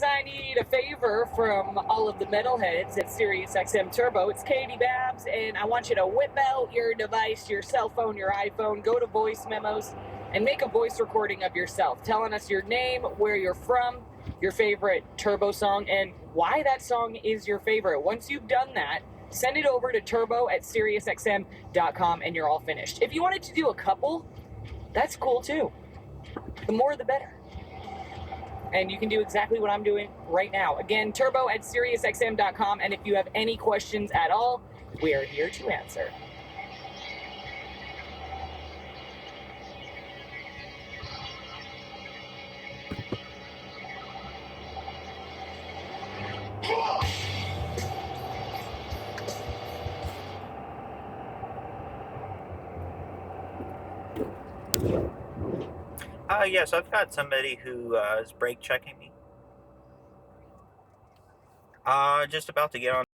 I need a favor from all of the metalheads at SiriusXM Turbo. It's Katie Babs, and I want you to whip out your device, your cell phone, your iPhone, go to voice memos, and make a voice recording of yourself, telling us your name, where you're from, your favorite Turbo song, and why that song is your favorite. Once you've done that, send it over to turbo@SiriusXM.com, and you're all finished. If you wanted to do a couple, that's cool too. The more the better. And you can do exactly what I'm doing right now. Again, turbo@SiriusXM.com, and if you have any questions at all, we are here to answer. Yes, I've got somebody who is brake checking me. Just about to get on